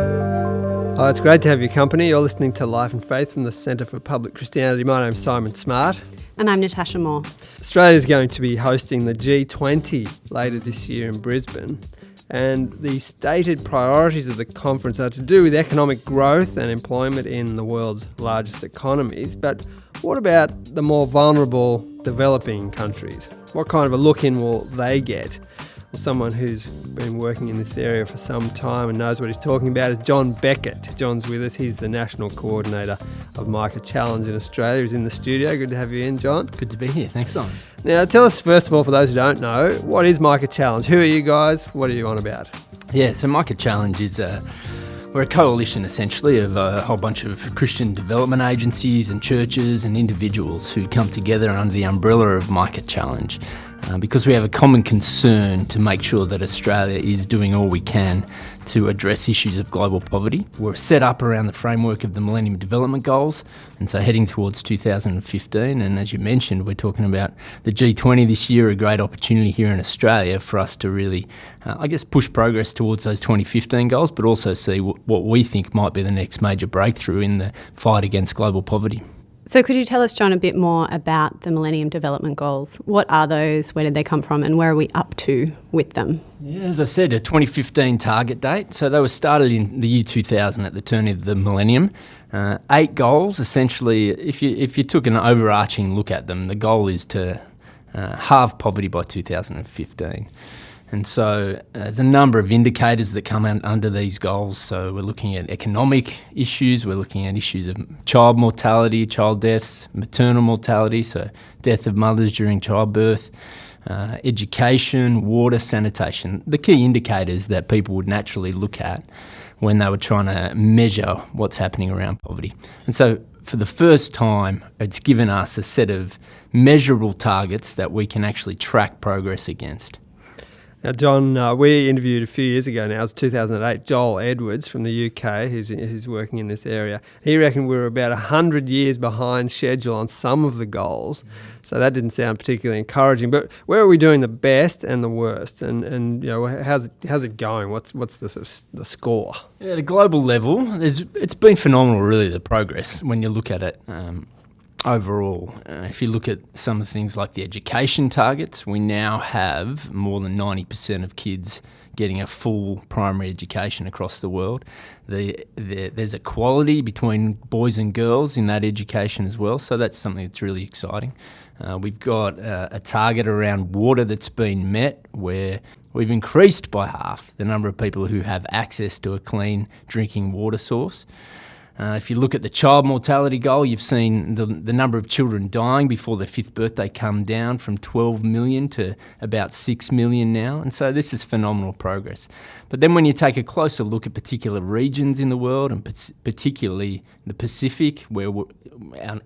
Oh, it's great to have your company. You're listening to Life and Faith from the Centre for Public Christianity. My name's Simon Smart. And I'm Natasha Moore. Australia's going to be hosting the G20 later this year in Brisbane. And the stated priorities of the conference are to do with economic growth and employment in the world's largest economies. But what about the more vulnerable developing countries? What kind of a look in will they get? Well, someone who's been working in this area for some time and knows what he's talking about is John Beckett. John's with us. He's the national co-ordinator of Micah Challenge in Australia. He's in the studio. Good to have you in, John. Good to be here. Thanks, Simon. Now, tell us, first of all, for those who don't know, what is Micah Challenge? Who are you guys? What are you on about? Yeah, so Micah Challenge is we're a coalition, essentially, of a whole bunch of Christian development agencies and churches and individuals who come together under the umbrella of Micah Challenge because we have a common concern to make sure that Australia is doing all we can to address issues of global poverty. We're set up around the framework of the Millennium Development Goals, and so heading towards 2015, and as you mentioned, we're talking about the G20 this year, a great opportunity here in Australia for us to really, push progress towards those 2015 goals, but also see what we think might be the next major breakthrough in the fight against global poverty. So could you tell us, John, a bit more about the Millennium Development Goals? What are those, where did they come from, and where are we up to with them? Yeah, as I said, a 2015 target date. So they were started in the year 2000 at the turn of the millennium. 8 goals, essentially. If you took an overarching look at them, the goal is to halve poverty by 2015. And so there's a number of indicators that come under these goals. So we're looking at economic issues, we're looking at issues of child mortality, child deaths, maternal mortality, so death of mothers during childbirth, education, water, sanitation, the key indicators that people would naturally look at when they were trying to measure what's happening around poverty. And so for the first time, it's given us a set of measurable targets that we can actually track progress against. Now, John, we interviewed a few years ago now, it was 2008, Joel Edwards from the UK, who's working in this area. He reckoned we were about 100 years behind schedule on some of the goals, so that didn't sound particularly encouraging. But where are we doing the best and the worst? And you know, how's it going? What's the score? Yeah, at a global level, it's been phenomenal, really, the progress when you look at it. Overall, if you look at some of the things like the education targets, we now have more than 90% of kids getting a full primary education across the world. There's equality between boys and girls in that education as well, so that's something that's really exciting. We've got a target around water that's been met where we've increased by half the number of people who have access to a clean drinking water source. If you look at the child mortality goal, you've seen the number of children dying before their 5th birthday come down from 12 million to about 6 million now. And so this is phenomenal progress. But then when you take a closer look at particular regions in the world, and particularly the Pacific, where we're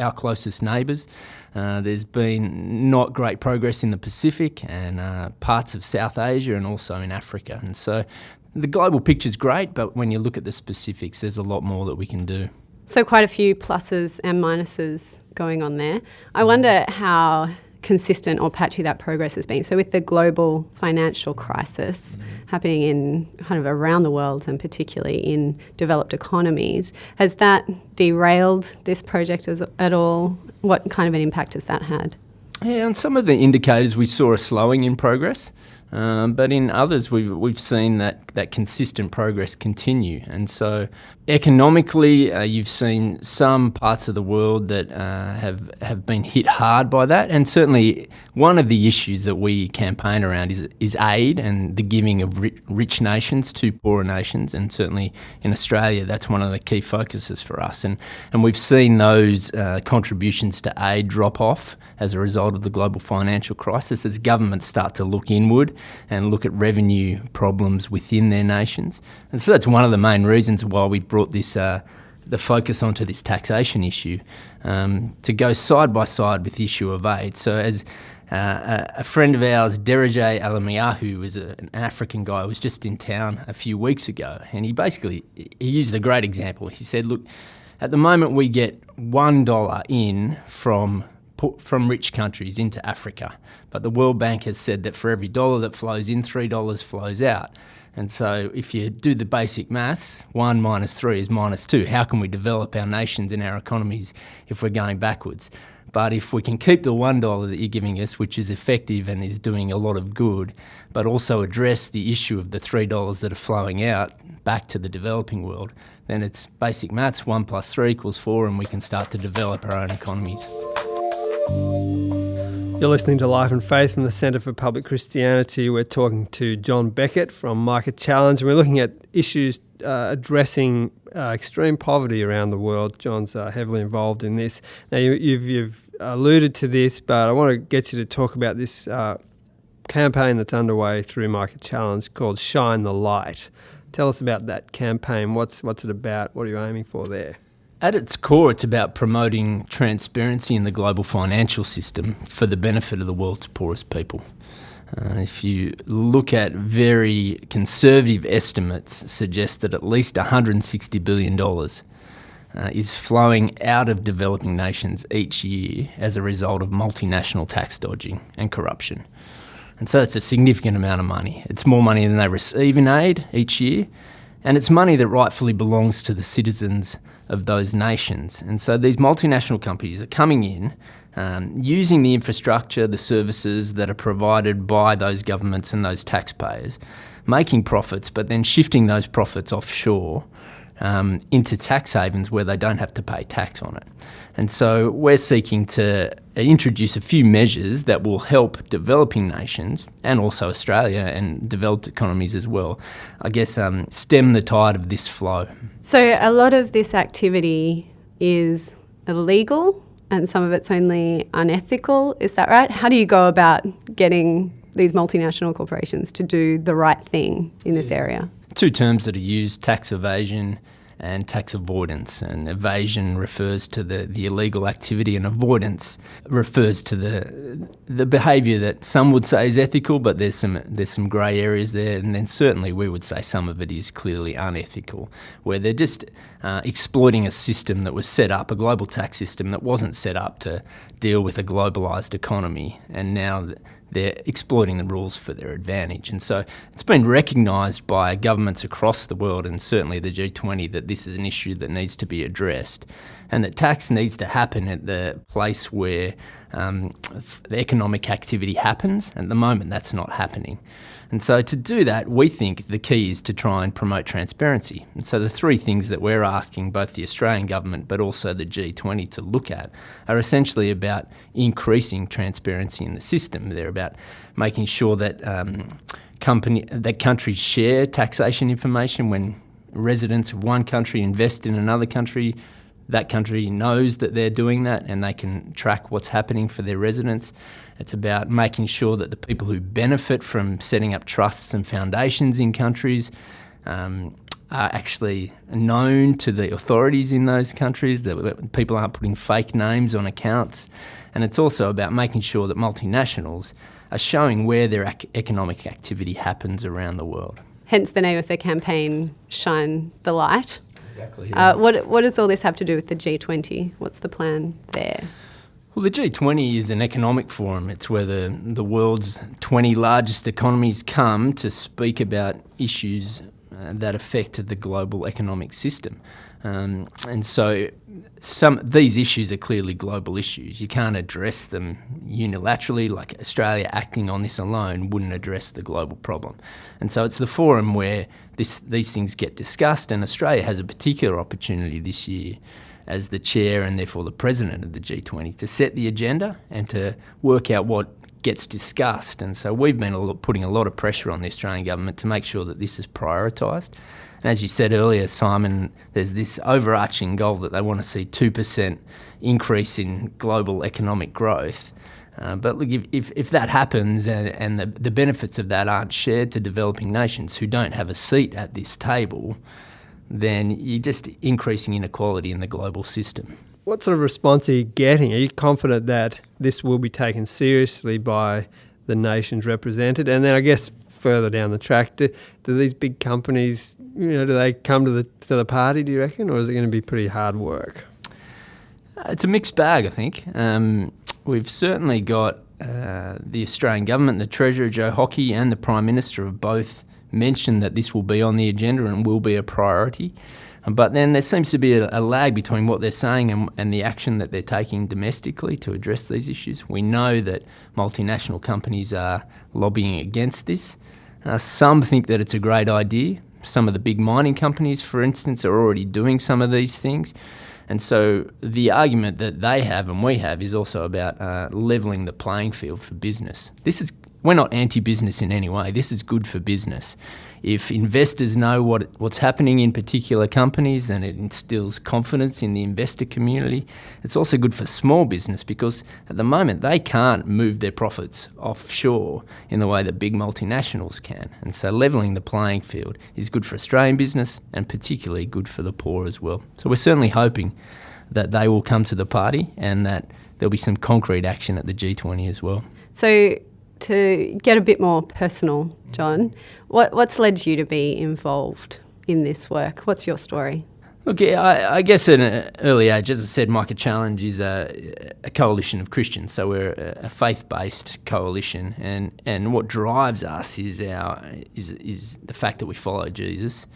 our closest neighbours, there's been not great progress in the Pacific and parts of South Asia and also in Africa. And so the global picture's great, but when you look at the specifics, there's a lot more that we can do. So quite a few pluses and minuses going on there. I wonder how consistent or patchy that progress has been. So with the global financial crisis happening in kind of around the world and particularly in developed economies, has that derailed this project at all? What kind of an impact has that had? Yeah, on some of the indicators we saw a slowing in progress. But in others, we've seen that consistent progress continue. And so economically, you've seen some parts of the world that have been hit hard by that. And certainly one of the issues that we campaign around is aid and the giving of rich nations to poorer nations. And certainly in Australia, that's one of the key focuses for us. And we've seen those contributions to aid drop off as a result of the global financial crisis as governments start to look inward and look at revenue problems within their nations. And so that's one of the main reasons why we brought this the focus onto this taxation issue to go side by side with the issue of aid. So as a friend of ours, Derajay Alamiyahu, was an African guy, was just in town a few weeks ago, and he used a great example. He said, look, at the moment we get $1 in from from rich countries into Africa. But the World Bank has said that for every dollar that flows in, $3 flows out. And so if you do the basic maths, 1 minus 3 is minus 2. How can we develop our nations and our economies if we're going backwards? But if we can keep the $1 that you're giving us, which is effective and is doing a lot of good, but also address the issue of the $3 that are flowing out back to the developing world, then it's basic maths, 1 plus 3 equals 4, and we can start to develop our own economies. You're listening to Life and Faith from the Centre for Public Christianity. We're talking to John Beckett from Micah Challenge, and we're looking at issues addressing extreme poverty around the world. John's heavily involved in this. Now, you've alluded to this, but I want to get you to talk about this campaign that's underway through Micah Challenge called Shine the Light. Tell us about that campaign. What's it about? What are you aiming for there? At its core, it's about promoting transparency in the global financial system for the benefit of the world's poorest people. If you look at very conservative estimates, suggest that at least $160 billion is flowing out of developing nations each year as a result of multinational tax dodging and corruption. And so it's a significant amount of money. It's more money than they receive in aid each year, and it's money that rightfully belongs to the citizens of those nations. And so these multinational companies are coming in, using the infrastructure, the services that are provided by those governments and those taxpayers, making profits, but then shifting those profits offshore into tax havens where they don't have to pay tax on it. And so we're seeking to introduce a few measures that will help developing nations, and also Australia and developed economies as well, I guess, stem the tide of this flow. So a lot of this activity is illegal and some of it's only unethical. Is that right? How do you go about getting these multinational corporations to do the right thing in this area? Two terms that are used, tax evasion and tax avoidance. And evasion refers to the illegal activity, and avoidance refers to the behaviour that some would say is ethical, but there's some grey areas there. And then certainly we would say some of it is clearly unethical, where they're just exploiting a system that was set up, a global tax system that wasn't set up to deal with a globalised economy, and now they're exploiting the rules for their advantage. And so it's been recognised by governments across the world, and certainly the G20, that this is an issue that needs to be addressed, and that tax needs to happen at the place where the economic activity happens. At the moment, that's not happening. And so to do that, we think the key is to try and promote transparency. And so the three things that we're asking both the Australian government but also the G20 to look at are essentially about increasing transparency in the system. They're about making sure that countries share taxation information. When residents of one country invest in another country, that country knows that they're doing that and they can track what's happening for their residents. It's about making sure that the people who benefit from setting up trusts and foundations in countries are actually known to the authorities in those countries, that people aren't putting fake names on accounts. And it's also about making sure that multinationals are showing where their economic activity happens around the world. Hence the name of the campaign, Shine the Light. Exactly. Yeah. What does all this have to do with the G20? What's the plan there? Well, the G20 is an economic forum. It's where the world's 20 largest economies come to speak about issues that affect the global economic system. And so these issues are clearly global issues. You can't address them unilaterally, like Australia acting on this alone wouldn't address the global problem. And so it's the forum where these things get discussed, and Australia has a particular opportunity this year as the chair and therefore the president of the G20 to set the agenda and to work out what gets discussed. And so we've been putting a lot of pressure on the Australian government to make sure that this is prioritised. And as you said earlier, Simon, there's this overarching goal that they want to see 2% increase in global economic growth. But look, if that happens and the benefits of that aren't shared to developing nations who don't have a seat at this table, then you're just increasing inequality in the global system. What sort of response are you getting? Are you confident that this will be taken seriously by the nations represented? And then I guess further down the track, do these big companies, do they come to the party, do you reckon, or is it going to be pretty hard work? It's a mixed bag, I think. We've certainly got the Australian government, the Treasurer, Joe Hockey, and the Prime Minister have both mentioned that this will be on the agenda and will be a priority. But then there seems to be a lag between what they're saying and the action that they're taking domestically to address these issues. We know that multinational companies are lobbying against this. Some think that it's a great idea. Some of the big mining companies, for instance, are already doing some of these things. And so the argument that they have and we have is also about levelling the playing field for business. We're not anti-business in any way. This is good for business. If investors know what's happening in particular companies, then it instills confidence in the investor community. It's also good for small business because at the moment they can't move their profits offshore in the way that big multinationals can. And so levelling the playing field is good for Australian business and particularly good for the poor as well. So we're certainly hoping that they will come to the party and that there'll be some concrete action at the G20 as well. So to get a bit more personal, John, what's led you to be involved in this work? What's your story? Look, I guess at an early age, as I said, Micah Challenge is a coalition of Christians, so we're a faith-based coalition, and what drives us is the fact that we follow Jesus.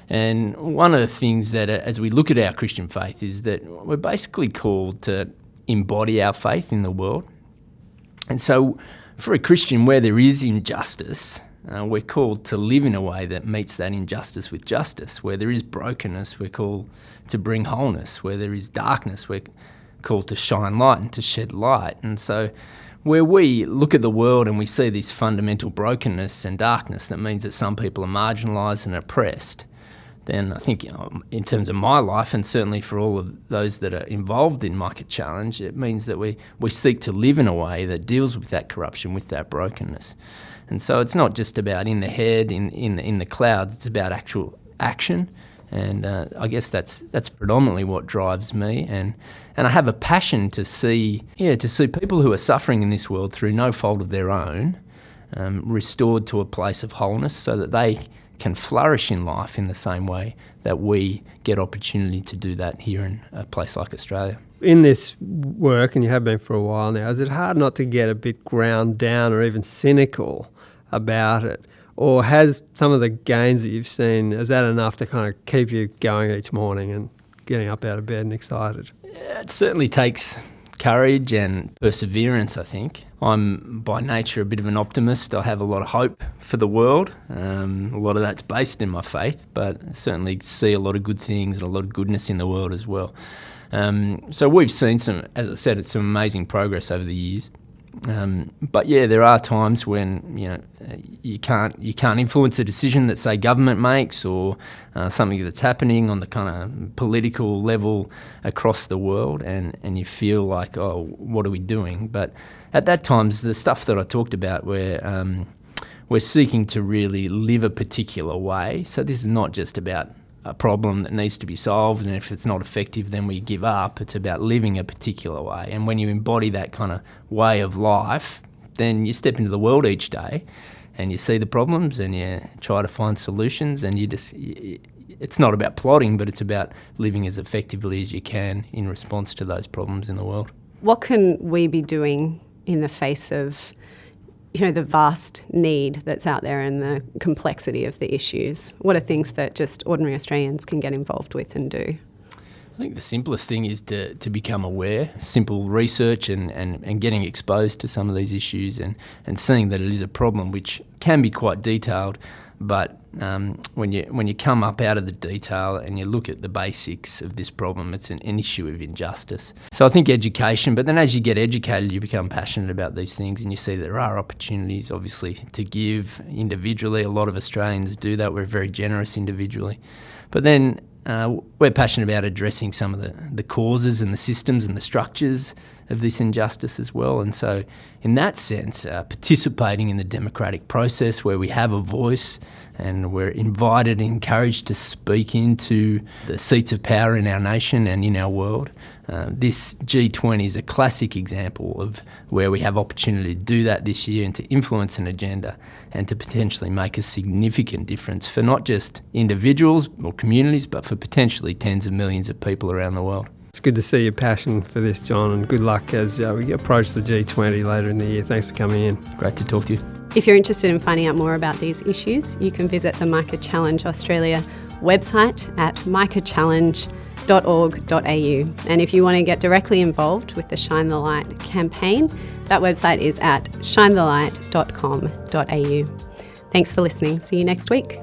And one of the things that, as we look at our Christian faith, is that we're basically called to embody our faith in the world. And so for a Christian, where there is injustice, we're called to live in a way that meets that injustice with justice. Where there is brokenness, we're called to bring wholeness. Where there is darkness, we're called to shine light and to shed light. And so where we look at the world and we see this fundamental brokenness and darkness that means that some people are marginalised and oppressed, then I think, in terms of my life and certainly for all of those that are involved in Micah Challenge, it means that we seek to live in a way that deals with that corruption, with that brokenness. And so it's not just about in the head, in the clouds, it's about actual action. And I guess that's predominantly what drives me. And I have a passion to see people who are suffering in this world through no fault of their own restored to a place of wholeness so that they can flourish in life in the same way that we get opportunity to do that here in a place like Australia. In this work, and you have been for a while now, is it hard not to get a bit ground down or even cynical about it? Or has some of the gains that you've seen, is that enough to kind of keep you going each morning and getting up out of bed and excited? Yeah, it certainly takes courage and perseverance, I think. I'm by nature a bit of an optimist. I have a lot of hope for the world. A lot of that's based in my faith, but I certainly see a lot of good things and a lot of goodness in the world as well. So we've seen some, as I said, it's some amazing progress over the years. But yeah, there are times when you can't influence a decision that, say, government makes or something that's happening on the kind of political level across the world, and you feel like, oh, what are we doing? But at that times, the stuff that I talked about, where we're seeking to really live a particular way. So this is not just about a problem that needs to be solved, and if it's not effective, then we give up. It's about living a particular way. And when you embody that kind of way of life, then you step into the world each day and you see the problems and you try to find solutions, and it's not about plotting, but it's about living as effectively as you can in response to those problems in the world. What can we be doing in the face of the vast need that's out there and the complexity of the issues? What are things that just ordinary Australians can get involved with and do? I think the simplest thing is to become aware, simple research and getting exposed to some of these issues and seeing that it is a problem which can be quite detailed, but when you come up out of the detail and you look at the basics of this problem, it's an issue of injustice. So I think education, but then as you get educated, you become passionate about these things and you see there are opportunities, obviously, to give individually. A lot of Australians do that. We're very generous individually. But then we're passionate about addressing some of the causes and the systems and the structures of this injustice as well. And so in that sense, participating in the democratic process where we have a voice and we're invited and encouraged to speak into the seats of power in our nation and in our world. This G20 is a classic example of where we have opportunity to do that this year and to influence an agenda and to potentially make a significant difference for not just individuals or communities, but for potentially tens of millions of people around the world. It's good to see your passion for this, John, and good luck as we approach the G20 later in the year. Thanks for coming in. Great to talk to you. If you're interested in finding out more about these issues, you can visit the Micah Challenge Australia website at micahchallenge.org.au. And if you want to get directly involved with the Shine the Light campaign, that website is at shinethelight.com.au. Thanks for listening. See you next week.